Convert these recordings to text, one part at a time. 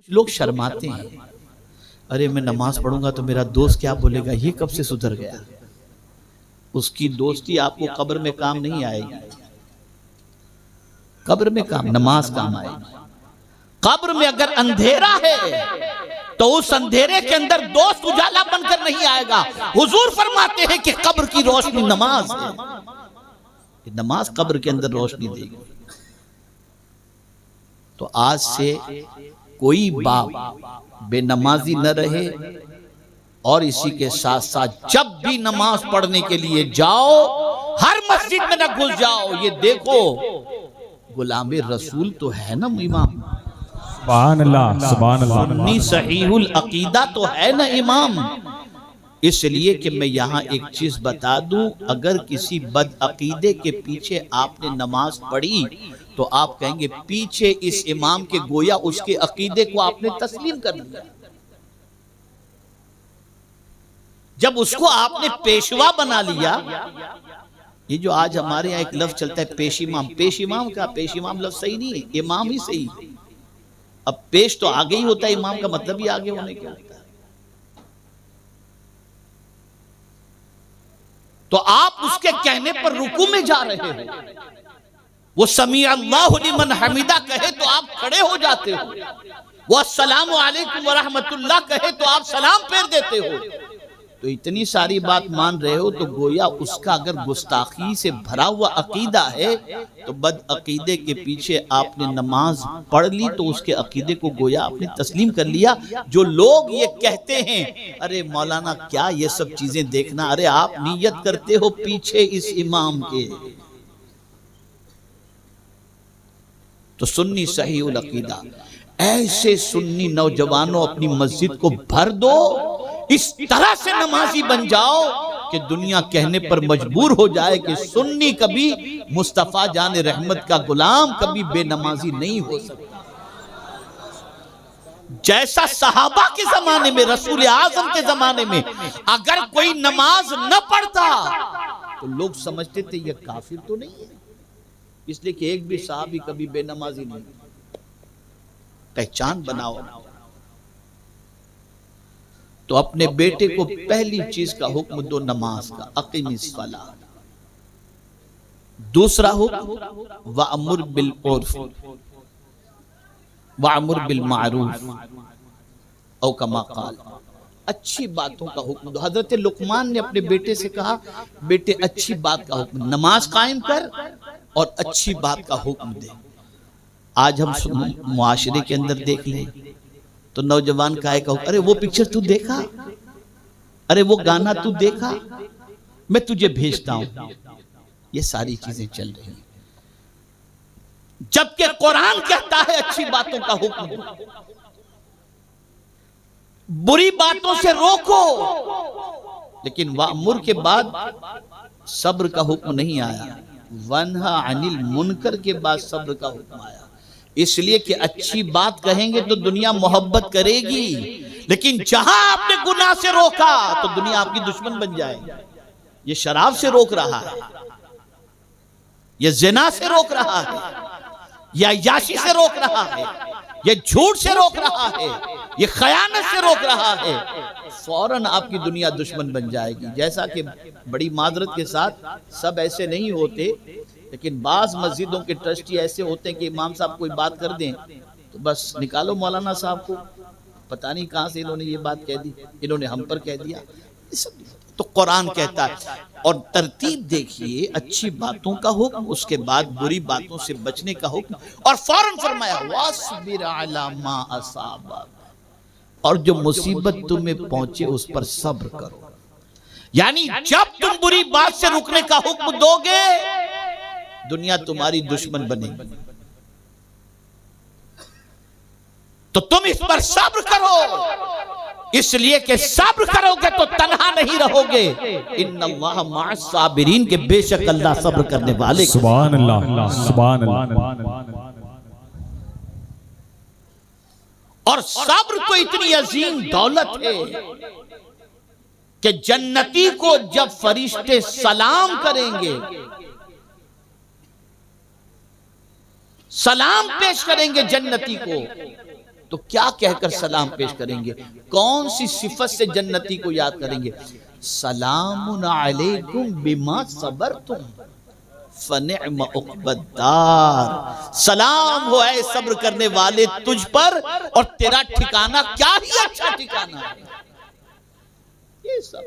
लोग शर्माते हैं, अरे मैं नमाज पढ़ूंगा तो मेरा दोस्त क्या बोलेगा, ये कब से सुधर गया। उसकी दोस्ती आपको कब्र में काम नहीं आएगी, कब्र में काम, नमाज काम आएगी। कब्र में अगर अंधेरा है तो उस अंधेरे के अंदर दोस्त उजाला बनकर नहीं आएगा। हुजूर फरमाते हैं कि कब्र की रोशनी नमाज है, नमाज कब्र के अंदर रोशनी देगी। तो आज से कोई बाप बेनमाजी न रहे, और इसी के साथ साथ जब भी नमाज पढ़ने के लिए जाओ हर मस्जिद में न घुस जाओ, ये देखो गुलामे रसूल तो है ना इमाम, सुभान अल्लाह, सुभान अल्लाह, सुन्नी सहीहुल अकीदा तो है ना इमाम। इसलिए कि मैं यहाँ एक चीज बता दूं, अगर किसी बद अकीदे के पीछे आपने नमाज पढ़ी तो आप कहेंगे पीछे इस इमाम के गोया उसके अकीदे को आपने तस्लीम कर लिया। जब उसको आपने पेशवा बना लिया, ये जो आज हमारे यहाँ एक लफ्ज चलता है पेश इमाम, पेश इमाम का पेश इमाम लफ्ज सही नहीं है, इमाम ही सही। अब पेश तो आगे ही होता है, इमाम का मतलब ही आगे होने का होता है। तो आप उसके कहने पर रुकू में जा रहे हो, वो समी अल्लाहु लिमन हमीदा कहे तो आप खड़े हो जाते हो, वो अस्सलामु अलैकुम व रहमतुल्लाह कहे तो आप सलाम फेर देते हो। तो इतनी सारी बात मान रहे हो तो गोया उसका अगर गुस्ताखी से भरा हुआ अकीदा है तो बद अकीदे के पीछे आपने नमाज पढ़ ली तो उसके अकीदे को गोया आपने तस्लीम कर लिया। जो लोग ये कहते हैं अरे मौलाना क्या ये सब चीजें देखना, अरे आप नियत करते हो पीछे इस इमाम के। तो सुन्नी सहीहुल अकीदा, ऐसे सुन्नी नौजवानों अपनी मस्जिद को भर दो, इस तरह से नमाजी बन जाओ कि दुनिया कहने पर मजबूर हो जाए कि सुन्नी कभी मुस्तफा जान रहमत का गुलाम कभी बेनमाजी नहीं हो सकता। जैसा सहाबा के जमाने में, रसूल आजम के जमाने में अगर कोई नमाज न पढ़ता तो लोग समझते थे ये काफिर तो नहीं है, इसलिए कि एक भी साहबी कभी बेनमाजी नहीं। पहचान बनाओ। तो अपने बेटे को पहली चीज का हुक्म दो नमाज का, अकीमिस सलाह। दूसरा हुक्म वअमुर बिल उर्फ वअमुर बिल मारूफ औ कमा क़ाल, अच्छी बातों का हुक्म दो। हजरत लुकमान ने अपने बेटे से कहा, बेटे अच्छी बात का हुक्म, नमाज कायम कर और अच्छी बात का हुक्म दे। आज हम मुआशरे के अंदर देख लें तो नौजवान का एक, अरे वो पिक्चर तू देखा, अरे वो गाना तू देखा, मैं तुझे भेजता हूं। ये सारी चीजें चल रही हैं, जबकि कुरान कहता है अच्छी बातों का हुक्म दो, बुरी बातों से रोको। लेकिन वामुर के बाद सब्र का हुक्म नहीं आया, वन्हा अनिल मुनकर के बाद सब्र का हुक्म आया। इसलिए कि अच्छी बात कहेंगे तो दुनिया मोहब्बत करेगी, लेकिन जहां आपने गुनाह से रोका तो दुनिया आपकी दुश्मन बन जाएगी। ये शराब से रोक रहा है, ये जिना से रोक रहा है, या याशी से रोक रहा है, ये झूठ से रोक रहा है, ये खयानत से रोक रहा है, फौरन आपकी दुनिया दुश्मन बन जाएगी। जैसा कि बड़ी माजरत के साथ सब ऐसे नहीं होते, लेकिन बाज मस्जिदों के ट्रस्टी ऐसे होते हैं कि इमाम साहब कोई बात कर दें तो बस निकालो मौलाना साहब को, पता नहीं कहां से इन्होंने ये बात कह दी, इन्होंने हम पर कह दिया। तो कुरान कहता है, और तरतीब देखिए, अच्छी बातों का हुक्म, उसके बाद बुरी बातों से बचने का हुक्म, और फौरन फरमाया वास्बिर अला मा असाबक, और जो मुसीबत तुम्हें पहुंचे उस पर सब्र करो। यानी जब तुम बुरी बात से रुकने का हुक्म दोगे दुनिया तुम्हारी दुश्मन बनेगी, तो तुम इस पर सब्र करो, इसलिए कि सब्र करोगे तो तन्हा नहीं रहोगे। इन्नल्लाह मअस साबिरीन, के बेशक अल्लाह सब्र करने वाले। सुभान अल्लाह, सुभान अल्लाह। और सब्र तो इतनी अजीम दौलत है कि जन्नती को जब फरिश्ते सलाम करेंगे, सलाम पेश करेंगे जन्नती को, तो क्या कहकर सलाम पेश करेंगे? कौन सी सिफत से जन्नती को याद करेंगे? सलामुन अलैकुम बिमा सबरतुम फनिअम उक़बद्दार। सलाम हो ऐ सब्र करने वाले तुझ पर, और तेरा ठिकाना क्या ही अच्छा ठिकाना है। ये सब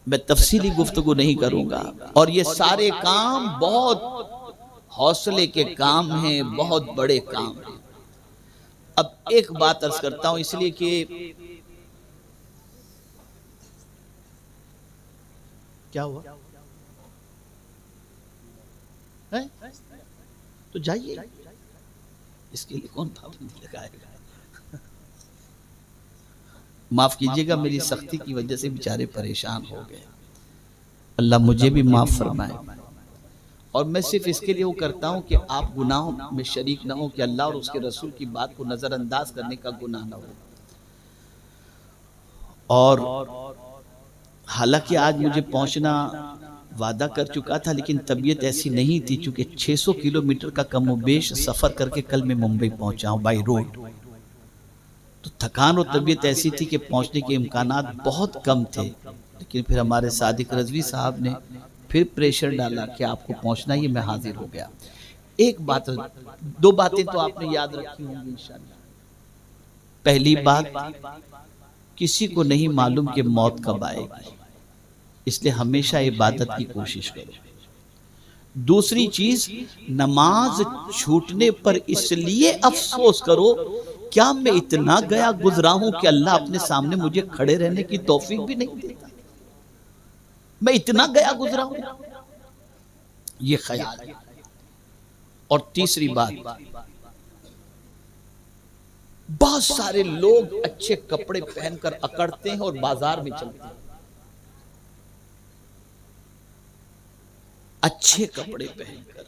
मैं तफसीली गुफ्तगू नहीं करूंगा, और ये सारे काम बहुत हौसले के काम हैं, बहुत बड़े काम हैं। अब एक बात अर्ज करता हूं, इसलिए कि क्या हुआ है? तो जाइए, इसके लिए कौन पाबंदी लगाएगा? माफ कीजिएगा, मेरी सख्ती की वजह से बेचारे परेशान हो गए। अल्लाह मुझे भी माफ फरमाए। और मैं सिर्फ इसके लिए वो करता हूं कि आप गुनाहों में शरीक ना हो, कि अल्लाह और उसके रसूल की बात को नजरअंदाज करने का गुनाह ना हो। और हालांकि आज मुझे पहुंचना वादा कर चुका था, लेकिन तबीयत ऐसी नहीं थी, चूंकि 600 किलोमीटर का कमोबेश सफर करके कल मैं मुंबई पहुंचा हूं बाई रोड। तो थकान और तबीयत ऐसी थी कि पहुंचने के इम्कानात बहुत कम थे। लेकिन फिर हमारे सादिक रजवी साहब ने फिर प्रेशर डाला कि आपको पहुंचना ही, मैं हाजिर हो गया। एक बात, दो बातें तो आपने याद रखी होंगी इंशाअल्लाह। पहली बात, किसी को नहीं मालूम कि मौत कब आएगी, इसलिए हमेशा इबादत की कोशिश करो। दूसरी चीज, नमाज छूटने पर इसलिए अफसोस करो, क्या मैं इतना गया गुजरा हूं कि अल्लाह अपने सामने मुझे खड़े रहने की तौफीक भी नहीं देता। मैं इतना गया गुजरा हूं, ये ख्याल है। और तीसरी बात, बहुत सारे लोग अच्छे कपड़े पहनकर अकड़ते हैं और बाजार में चलते हैं, अच्छे कपड़े पहनकर,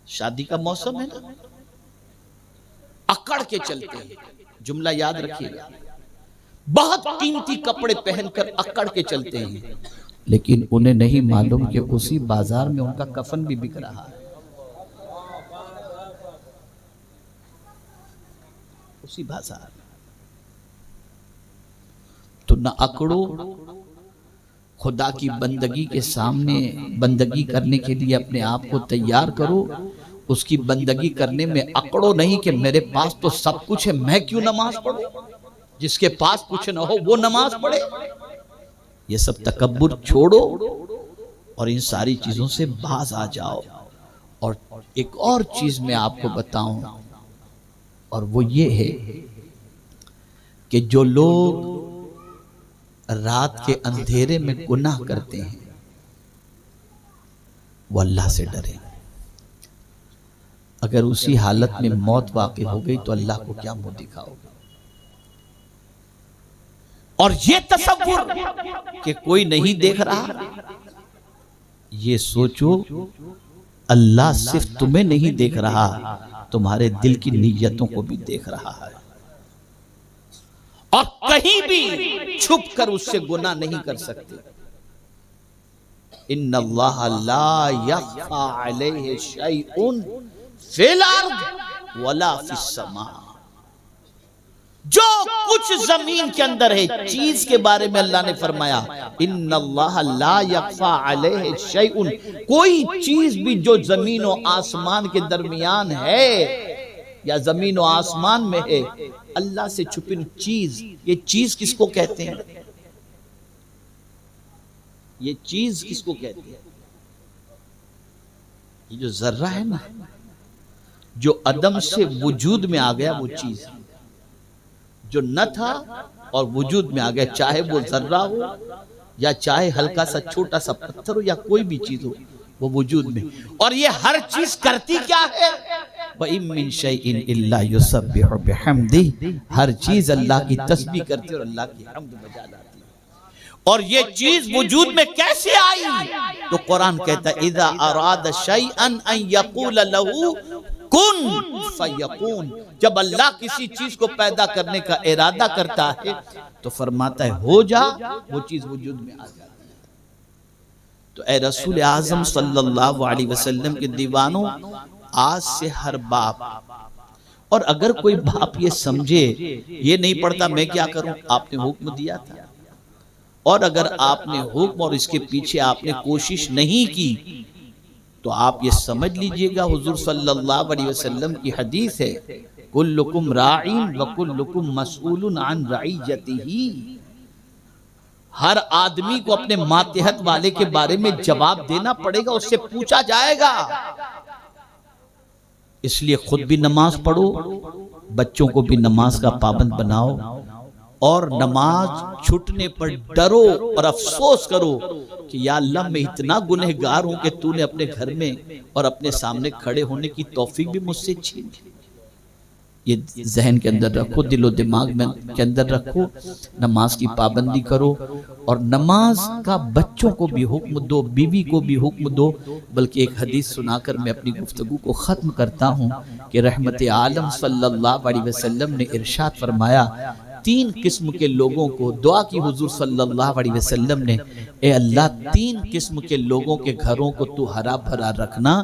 शादी का मौसम है ना, अकड़ के चलते हैं। जुमला याद रखिएगा, बहुत कीमती कपड़े पहनकर अकड़ के चलते हैं, लेकिन उन्हें नहीं मालूम कि उसी बाजार में उनका कफन भी बिक रहा है, उसी बाजार में। तो ना अकड़ो, खुदा की बंदगी के सामने बंदगी करने के लिए अपने आप को तैयार करो। उसकी बंदगी करने में अकड़ो नहीं कि मेरे पास तो सब कुछ है, मैं क्यों नमाज पढ़ूं। जिसके पास कुछ ना हो वो नमाज पढ़े। ये सब तकब्बुर छोड़ो और इन सारी चीजों से बाज आ जाओ। और एक और चीज मैं आपको बताऊं, और वो ये है कि जो लोग रात के अंधेरे में गुनाह करते हैं वो अल्लाह से डरे। अगर उसी हालत में मौत वाक़ई हो गई तो अल्लाह को क्या मुंह दिखाओगे। और ये तसव्वुर कि कोई नहीं देख रहा, ये सोचो अल्लाह सिर्फ तुम्हें नहीं देख रहा, तुम्हारे दिल की नीयतों को भी देख रहा है, और कहीं भी छुप कर उससे गुनाह नहीं कर सकते। इन्नल्लाह ला यख्फा अलैहि शैउन फिल अर्द वला फिस समा। जो कुछ जमीन के अंदर है चीज के बारे में अल्लाह ने फरमाया, इन्नल्लाह ला यख्फा अलैहि शैउन, कोई चीज भी जो जमीन और आसमान के दरमियान है या जमीन और आसमान में है, अल्लाह से छुपी चीज। ये चीज किसको कहते हैं? ये चीज किसको कहते हैं? ये जो जर्रा है ना, जो अदम से वजूद में आ गया, वो चीज जो न था और वजूद में आ गया, चाहे वो जर्रा हो या चाहे हल्का सा छोटा सा पत्थर हो या कोई भी चीज हो, वो वजूद में। और ये हर चीज करती क्या है? व इन मिन शैइन इल्ला युसब्बिहु बिहम्दिही, हर चीज अल्लाह की तस्बीह करती है और अल्लाह की हम्द बजा लाती है। और ये चीज वजूद में कैसे आई? तो कुरान कहता है, इज़ा अरादा शैअन अन यक़ूल लहू कुन फयकून। जब अल्लाह किसी चीज को पैदा करने का इरादा करता है तो फरमाता है हो जा, वो चीज वजूद में आ जाती है। तो ए रसूल आजम सल्लल्लाहु अलैहि वसल्लम के दीवानों, आज से हर बाप और अगर कोई बाप ये समझे ये नहीं पढ़ता मैं क्या करूं, आपने हुक्म दिया था, और अगर आपने हुक्म और इसके पीछे आपने कोशिश नहीं की तो आप ये समझ लीजिएगा हुजूर सल्लल्लाहु अलैहि वसल्लम की हदीस है, कुल्लुकुम राइन व कुल्लुकुम मसऊलुन अन रईयतिही। हर आदमी को अपने मातहत वाले के बारे में जवाब देना पड़ेगा, उससे पूछा जाएगा। इसलिए खुद भी नमाज पढ़ो, बच्चों को भी नमाज का पाबंद बनाओ, और नमाज छूटने पर डरो और अफसोस करो कि या अल्लाह मैं इतना गुनहगार हूं कि तूने अपने घर में और अपने सामने खड़े होने की तौफीक भी मुझसे छीन ली। ये जहन के अंदर रखो, दिलो दिमाग में के अंदर रखो, नमाज की पाबंदी करो, और नमाज का बच्चों को भी हुक्म दो, बीवी को भी हुक्म दो। बल्कि एक हदीस सुनाकर मैं अपनी गुफ्तगू को ख़त्म करता हूँ कि रहमत आलम सल्लल्लाहु अलैहि वसल्लम ने इरशाद फरमाया, 3 किस्म के लोगों को दुआ की हुजूर सल्लल्लाहु अलैहि वसल्लम ने, ए अल्लाह 3 किस्म के लोगों के घरों को तू हरा भरा रखना।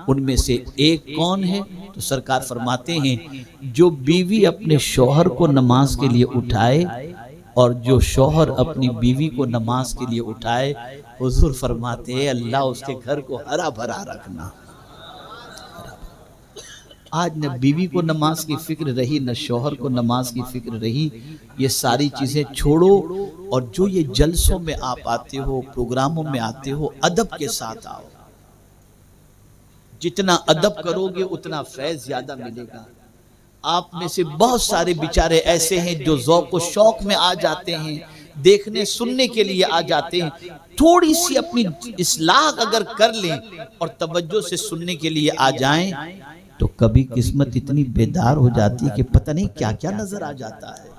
उनमें से एक कौन है? तो सरकार फरमाते हैं, जो बीवी अपने शौहर को नमाज के लिए उठाए और जो शौहर अपनी बीवी को नमाज के लिए उठाए, हुजूर फरमाते हैं अल्लाह उसके घर को हरा भरा रखना। आज न बीवी को नमाज की फिक्र रही, न शौहर को नमाज की फिक्र रही। ये सारी चीजें छोड़ो, और जो ये जलसों में आप आते हो, प्रोग्रामों में आते हो, अदब के साथ आओ। जितना अदब करोगे उतना फैज ज्यादा मिलेगा। आप में से बहुत सारे बेचारे ऐसे हैं जो ज़ौक़ व शौक में आ जाते हैं, देखने सुनने के लिए आ जाते हैं। थोड़ी सी अपनी इस्लाह अगर कर लें और तवज्जो से सुनने के लिए आ जाएं तो कभी किस्मत इतनी बेदार हो जाती है कि पता नहीं क्या क्या नजर आ जाता है।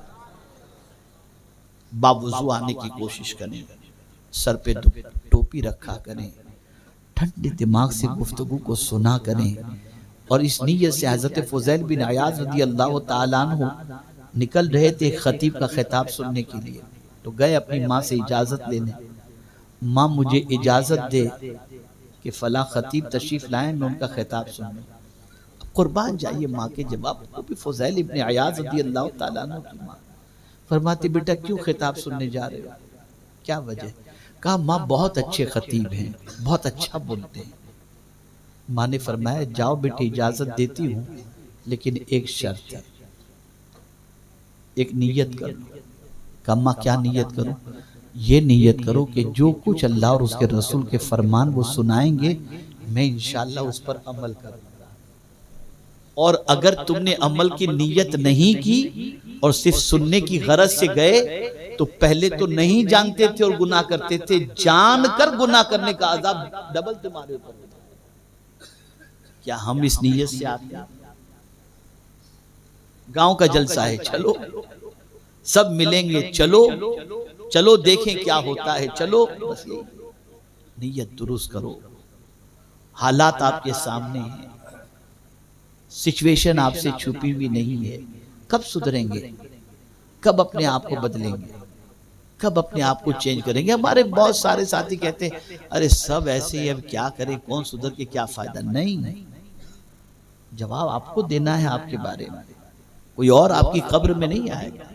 बावुज़ू आने की कोशिश करें, सर पे टोपी रखा करें, ठंडे दिमाग से गुफ्तगू को सुना करें, और इस नीयत से हज़रत फ़ुज़ैल बिन अयाज़ रज़ी अल्लाह ताला अन्हु निकल रहे थे खतीब का खिताब सुनने के लिए। तो गए अपनी माँ से इजाज़त लेने, माँ मुझे इजाज़त दे कि फ़ला खतीब तशरीफ़ लाएं, मैं उनका खिताब सुनूं। कुर्बान जाइए माँ के जवाब को भी। फ़ुज़ैल इब्न अयाज़ रज़ी अल्लाह ताला अन्हु की माँ फरमाती, बेटा क्यों खिताब सुनने जा रहे हो, क्या वजह? कहा माँ बहुत अच्छे खतीब हैं, बहुत अच्छा बोलते हैं। माँ ने फरमाया जाओ बेटे इजाज़त देती हूँ, लेकिन एक शर्त है, एक नीयत कर लो। कहा माँ क्या नीयत करूँ? ये नीयत करो कि जो कुछ अल्लाह और उसके रसूल के फरमान वो सुनाएंगे, मैं इंशाअल्लाह उस पर अमल करूँगा। और अगर तुमने अमल की नीयत नहीं की और सिर्फ सुनने की गरज से गए तो पहले तो नहीं जानते थे और गुनाह करते थे, जानकर गुनाह करने का अज़ाब डबल तुम्हारे ऊपर। क्या हम इस नीयत से आते हैं? गांव का जलसा है, चलो सब मिलेंगे, चलो चलो देखें क्या होता है, चलो। बस यही नीयत दुरुस्त करो। हालात आपके सामने हैं, सिचुएशन आपसे छुपी हुई नहीं है। कब सुधरेंगे? कब अपने आप को बदलेंगे? कब अपने आप को चेंज करेंगे? हमारे बहुत सारे साथी कहते हैं अरे सब ऐसे ही, अब क्या करें, कौन सुधर के क्या फायदा। नहीं, जवाब आपको देना है आपके बारे में, कोई और आपकी कब्र में नहीं आएगा।